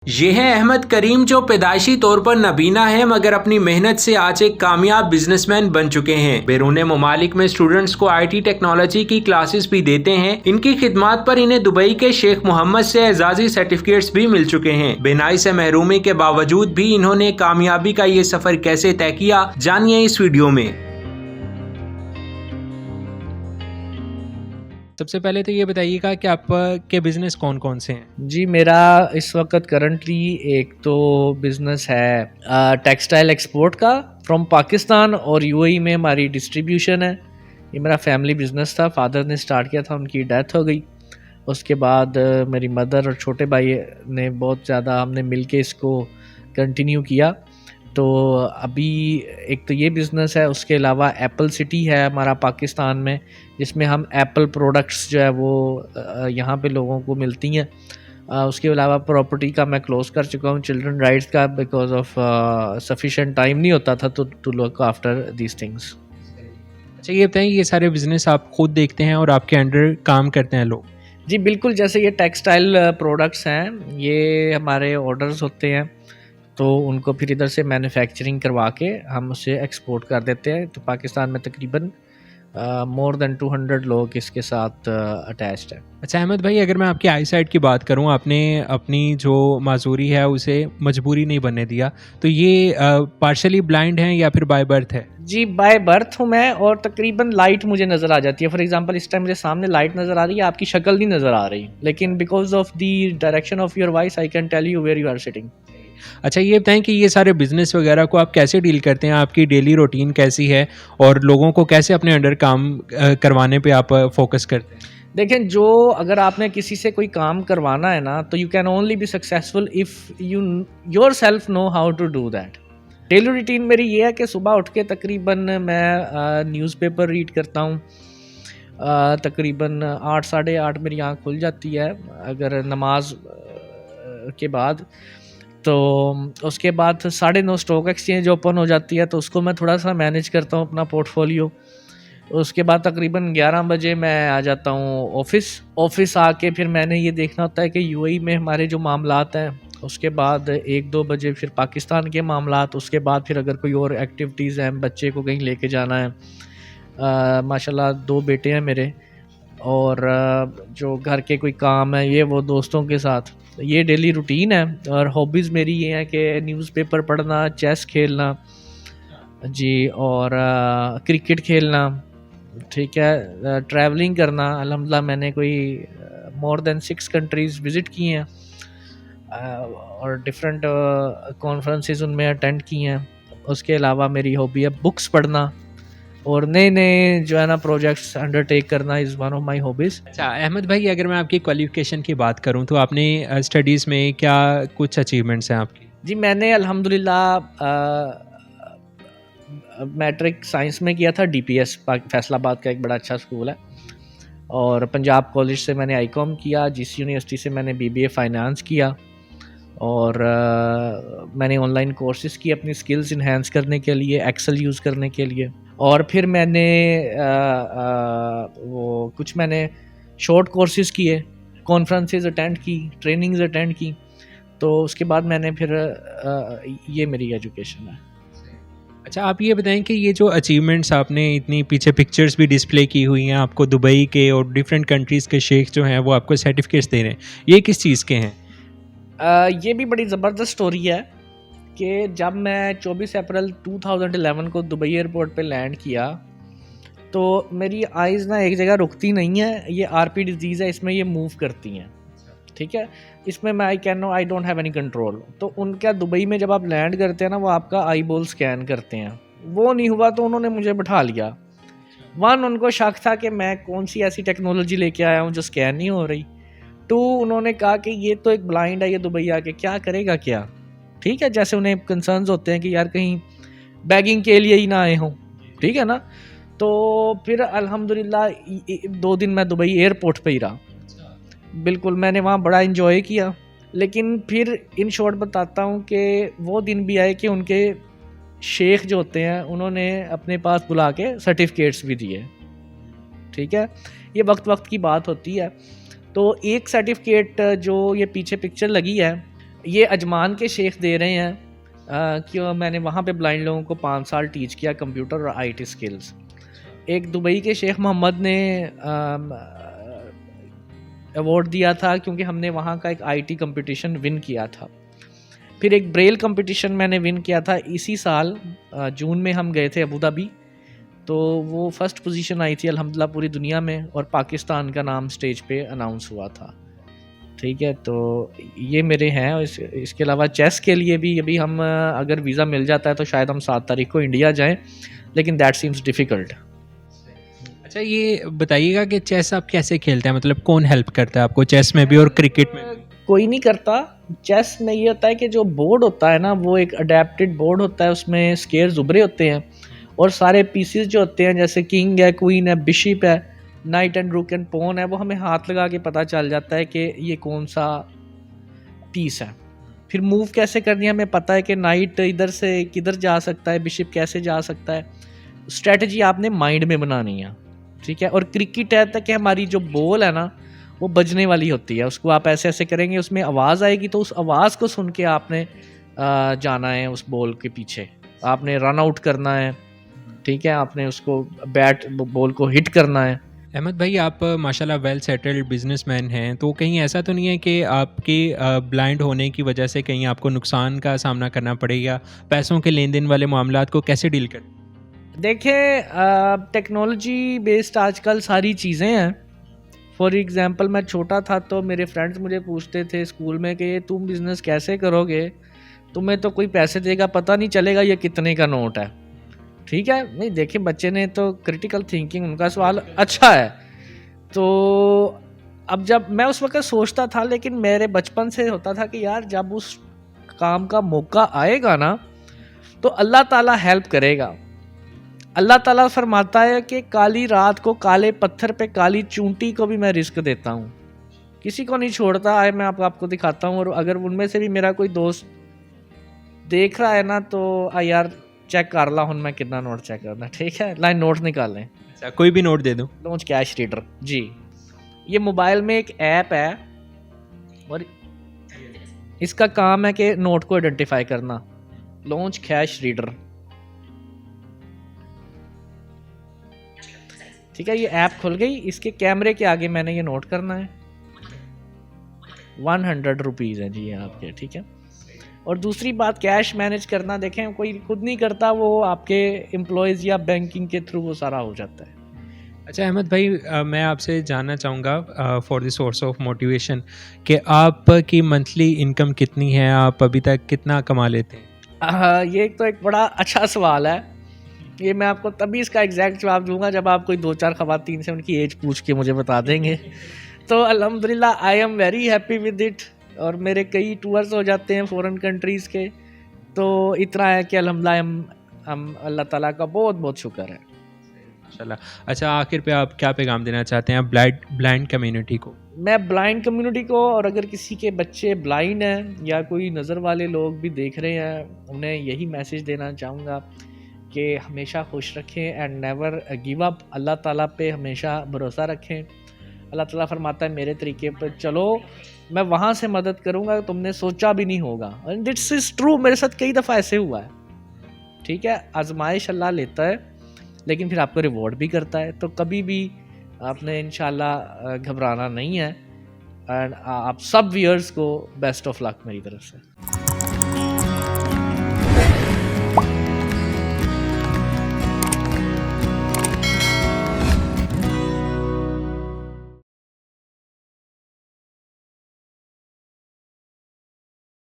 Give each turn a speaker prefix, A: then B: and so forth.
A: ये है अहमद करीम, जो पैदाइशी तौर पर नबीना है मगर अपनी मेहनत से आज एक कामयाब बिजनेसमैन बन चुके हैं। बैरून ममालिक में स्टूडेंट्स को आईटी टेक्नोलॉजी की क्लासेस भी देते हैं। इनकी खिदमत पर इन्हें दुबई के शेख मोहम्मद से एजाजी सर्टिफिकेट्स भी मिल चुके हैं। बेनाई से महरूमी के बावजूद भी इन्होंने कामयाबी का ये सफर कैसे तय किया, जानिए इस वीडियो में। सबसे पहले तो ये बताइएगा कि आपके बिजनेस कौन कौन से हैं?
B: जी, मेरा इस वक्त करंटली एक तो बिज़नेस है टेक्सटाइल एक्सपोर्ट का फ्रॉम पाकिस्तान, और यूएई में हमारी डिस्ट्रीब्यूशन है। ये मेरा फैमिली बिज़नेस था, फादर ने स्टार्ट किया था, उनकी डेथ हो गई। उसके बाद मेरी मदर और छोटे भाई ने बहुत ज़्यादा, हमने मिलके इसको कंटिन्यू किया। तो अभी एक तो ये बिज़नेस है, उसके अलावा एप्पल सिटी है हमारा पाकिस्तान में, जिसमें हम एप्पल प्रोडक्ट्स जो है वो यहाँ पे लोगों को मिलती हैं। उसके अलावा प्रॉपर्टी का मैं क्लोज़ कर चुका हूँ, चिल्ड्रन राइट्स का, बिकॉज ऑफ सफिशिएंट टाइम नहीं होता था to look after these things.
A: अच्छा, ये बताएं, ये सारे बिजनेस आप खुद देखते हैं और आपके अंडर काम करते हैं लोग?
B: जी बिल्कुल, जैसे ये टेक्सटाइल प्रोडक्ट्स हैं, ये हमारे ऑर्डर्स होते हैं, तो उनको फिर इधर से मैन्युफैक्चरिंग करवा के हम उसे एक्सपोर्ट कर देते हैं। तो पाकिस्तान में तकरीबन मोर देन 200 लोग इसके साथ अटैच्ड है।
A: अच्छा अहमद भाई, अगर मैं आपकी आई साइट की बात करूं, आपने अपनी जो माजूरी है उसे मजबूरी नहीं बनने दिया, तो ये पार्शली ब्लाइंड हैं या फिर बाय बर्थ है?
B: जी, बाय बर्थ हूँ मैं, और तकरीबन लाइट मुझे नज़र आ जाती है। फॉर एग्जांपल इस टाइम मुझे सामने लाइट नज़र आ रही है, आपकी शक्ल नहीं नज़र आ रही, लेकिन because of the direction of your voice I can tell you where you are sitting.
A: अच्छा, ये बताएं कि ये सारे बिजनेस वगैरह को आप कैसे डील करते हैं, आपकी डेली रूटीन कैसी है और लोगों को कैसे अपने अंडर काम करवाने पे आप फोकस करते हैं?
B: देखें, जो अगर आपने किसी से कोई काम करवाना है ना, तो you can only be successful if you yourself know how to do that. Daily routine मेरी ये है कि सुबह उठ के तकरीबन मैं न्यूज़पेपर रीड करता हूँ। तकरीबन 8 साढ़े 8 मेरी आँख खुल जाती है अगर नमाज के बाद। तो उसके बाद 9:30 स्टॉक एक्सचेंज ओपन हो जाती है, तो उसको मैं थोड़ा सा मैनेज करता हूँ अपना पोर्टफोलियो। उसके बाद तकरीबन 11 बजे मैं आ जाता हूँ ऑफिस आके फिर मैंने ये देखना होता है कि यूएई में हमारे जो मामलात हैं, उसके बाद 1-2 बजे फिर पाकिस्तान के मामलात, उसके बाद फिर अगर कोई और एक्टिविटीज़ हैं, बच्चे को कहीं लेके जाना है। माशाल्लाह 2 बेटे हैं मेरे, और जो घर के कोई काम है ये वो दोस्तों के साथ। ये डेली रूटीन है, और हॉबीज़ मेरी ये है कि न्यूज़पेपर पढ़ना, चेस खेलना जी, और क्रिकेट खेलना, ठीक है, ट्रैवलिंग करना। अल्हम्दुलिल्लाह मैंने कोई मोर देन 6 कंट्रीज़ विज़िट की हैं, और डिफरेंट कॉन्फ्रेंसेस उनमें अटेंड की हैं। उसके अलावा मेरी हॉबी है बुक्स पढ़ना, और नए जो है ना प्रोजेक्ट्स अंडरटेक करना is one of my hobbies.
A: अच्छा अहमद भाई, अगर मैं आपकी क्वालिफिकेशन की बात करूं तो आपने स्टडीज़ में क्या कुछ अचीवमेंट्स हैं आपकी?
B: जी, मैंने अल्हम्दुलिल्लाह मैट्रिक साइंस में किया था, डीपीएस फैसलाबाद का एक बड़ा अच्छा स्कूल है, और पंजाब कॉलेज से मैंने आईकॉम किया, जीसी यूनिवर्सिटी से मैंने बीबीए फाइनेंस किया, और मैंने ऑनलाइन कोर्सेज़ किए अपनी स्किल्स इन्हेंस करने के लिए, एक्सेल यूज़ करने के लिए। और फिर मैंने वो कुछ मैंने शॉर्ट कोर्सेज़ किए, कॉन्फ्रेंसेस अटेंड की, ट्रेनिंग्स अटेंड की। तो उसके बाद मैंने फिर ये मेरी एजुकेशन है।
A: अच्छा, आप ये बताएं कि ये जो अचीवमेंट्स आपने इतनी पीछे पिक्चर्स भी डिस्प्ले की हुई हैं, आपको दुबई के और डिफरेंट कंट्रीज़ के शेख जो हैं वो आपको सर्टिफिकेट्स दे रहे हैं, ये किस चीज़ के हैं?
B: ये भी बड़ी ज़बरदस्त स्टोरी है कि जब मैं 24 अप्रैल 2011 को दुबई एयरपोर्ट पे लैंड किया, तो मेरी आइज़ ना एक जगह रुकती नहीं है। ये आरपी डिजीज़ है, इसमें ये मूव करती हैं, ठीक है। इसमें मैं I don't have any control. तो उनका दुबई में जब आप लैंड करते हैं ना, वो आपका आई बॉल स्कैन करते हैं। वो नहीं हुआ तो उन्होंने मुझे बिठा लिया। उनको शक था कि मैं कौन सी ऐसी टेक्नोलॉजी लेके आया हूँ जो स्कैन नहीं हो रही। 2, उन्होंने कहा कि ये तो एक ब्लाइंड है, ये दुबई आके क्या करेगा क्या, ठीक है। जैसे उन्हें कंसर्न्स होते हैं कि यार कहीं बैगिंग के लिए ही ना आए हों, ठीक है ना। तो फिर अल्हम्दुलिल्लाह 2 दिन मैं दुबई एयरपोर्ट पे ही रहा। बिल्कुल, मैंने वहाँ बड़ा एंजॉय किया। लेकिन फिर इन शॉर्ट बताता हूँ कि वो दिन भी आए कि उनके शेख जो होते हैं उन्होंने अपने पास बुला के सर्टिफिकेट्स भी दिए, ठीक है। ये वक्त की बात होती है। तो एक सर्टिफिकेट जो ये पीछे पिक्चर लगी है, ये अजमान के शेख दे रहे हैं कि मैंने वहाँ पे ब्लाइंड लोगों को 5 साल टीच किया कंप्यूटर और आईटी स्किल्स। एक दुबई के शेख मोहम्मद ने अवार्ड दिया था क्योंकि हमने वहाँ का एक आईटी कंपटीशन विन किया था। फिर एक ब्रेल कंपटीशन मैंने विन किया था इसी साल जून में, हम गए थे अबू धाबी, तो वो फर्स्ट पोजीशन आई थी अल्हम्दुलिल्लाह पूरी दुनिया में, और पाकिस्तान का नाम स्टेज पे अनाउंस हुआ था। ठीक है, तो ये मेरे हैं। और इसके अलावा चेस के लिए भी अभी हम अगर वीज़ा मिल जाता है तो शायद हम 7 तारीख को इंडिया जाएं, लेकिन दैट सीम्स डिफ़िकल्ट।
A: अच्छा, ये बताइएगा कि चेस आप कैसे खेलते हैं, मतलब कौन हेल्प करता है आपको चेस में भी और क्रिकेट में भी?
B: कोई नहीं करता। चेस में ये होता है कि जो बोर्ड होता है ना, वो एक अडेप्टेड बोर्ड होता है, उसमें स्क्वायर्स उभरे होते हैं, और सारे पीसेस जो होते हैं जैसे किंग है, क्वीन है, बिशप है, नाइट एंड रूक एंड पॉन है, वो हमें हाथ लगा के पता चल जाता है कि ये कौन सा पीस है। फिर मूव कैसे करनी है हमें पता है कि नाइट इधर से किधर जा सकता है, बिशप कैसे जा सकता है। स्ट्रेटजी आपने माइंड में बनानी है, ठीक है। और क्रिकेट है तक कि हमारी जो बॉल है ना वो बजने वाली होती है, उसको आप ऐसे ऐसे करेंगे, उसमें आवाज़ आएगी, तो उस आवाज़ को सुन के आपने जाना है उस बॉल के पीछे, आपने रन आउट करना है, ठीक है, आपने उसको बैट बॉल को हिट करना है।
A: अहमद भाई, आप माशाल्लाह वेल सेटल्ड बिजनेसमैन हैं, तो कहीं ऐसा तो नहीं है कि आपके ब्लाइंड होने की वजह से कहीं आपको नुकसान का सामना करना पड़ेगा? पैसों के लेन देन वाले मामलात को कैसे डील कर?
B: देखिए, टेक्नोलॉजी बेस्ड आजकल सारी चीज़ें हैं। फॉर एग्ज़ाम्पल, मैं छोटा था तो मेरे फ्रेंड्स मुझे पूछते थे स्कूल में कि ये तुम बिज़नेस कैसे करोगे, तुम्हें तो कोई पैसे देगा, पता नहीं चलेगा ये कितने का नोट है। ठीक है, नहीं देखिए, बच्चे ने तो क्रिटिकल थिंकिंग, उनका सवाल अच्छा है। तो अब जब मैं उस वक्त सोचता था, लेकिन मेरे बचपन से होता था कि यार जब उस काम का मौका आएगा ना तो अल्लाह ताला हेल्प करेगा। अल्लाह ताला फरमाता है कि काली रात को काले पत्थर पे काली चूंटी को भी मैं रिस्क देता हूँ, किसी को नहीं छोड़ता। आए मैं आपको दिखाता हूँ, और अगर उनमें से भी मेरा कोई दोस्त देख रहा है ना तो यार चेक कर ला, मैं कितना नोट चेक करना, ठीक है, लाइन नोट निकालें।
A: अच्छा, कोई भी नोट दे दूँ?
B: लॉन्च कैश रीडर जी, ये मोबाइल में एक ऐप है और इसका काम है कि नोट को आइडेंटिफाई करना। लॉन्च कैश रीडर, ठीक है, ये ऐप खुल गई, इसके कैमरे के आगे मैंने ये नोट करना है। 100 रुपीज़ है जी ये आपके, ठीक है। और दूसरी बात, कैश मैनेज करना, देखें कोई खुद नहीं करता, वो आपके एम्प्लॉयज़ या बैंकिंग के थ्रू वो सारा हो जाता है।
A: अच्छा अहमद भाई, मैं आपसे जानना चाहूँगा for the source of motivation कि आपकी मंथली इनकम कितनी है, आप अभी तक कितना कमा लेते हैं?
B: ये तो एक बड़ा अच्छा सवाल है। ये मैं आपको तभी इसका एग्जैक्ट जवाब दूंगा जब आप कोई 2-4 ख़वातीन से उनकी एज पूछ के मुझे बता देंगे। तो अल्हम्दुलिल्लाह I am very happy with it, और मेरे कई टूर्स हो जाते हैं फॉरेन कंट्रीज़ के, तो इतना है कि अल्हम्दुलिल्लाह हम अल्लाह ताला का बहुत बहुत शुक्र है
A: माशाल्लाह। अच्छा, आखिर पे आप क्या पैगाम देना चाहते हैं ब्लाइंड कम्युनिटी को?
B: मैं ब्लाइंड कम्युनिटी को, और अगर किसी के बच्चे ब्लाइंड हैं या कोई नज़र वाले लोग भी देख रहे हैं, उन्हें यही मैसेज देना चाहूँगा कि हमेशा खुश रखें एंड नेवर गिव अप। अल्लाह ताला पे हमेशा भरोसा रखें। अल्लाह ताला फरमाता है मेरे तरीके पर चलो, मैं वहाँ से मदद करूँगा तुमने सोचा भी नहीं होगा। एंड दिट्स इज़ ट्रू, मेरे साथ कई दफ़ा ऐसे हुआ है। ठीक है, आजमाइश अल्लाह लेता है लेकिन फिर आपको रिवॉर्ड भी करता है, तो कभी भी आपने इंशाल्लाह घबराना नहीं है। एंड आप सब व्यूअर्स को बेस्ट ऑफ लक मेरी तरफ से।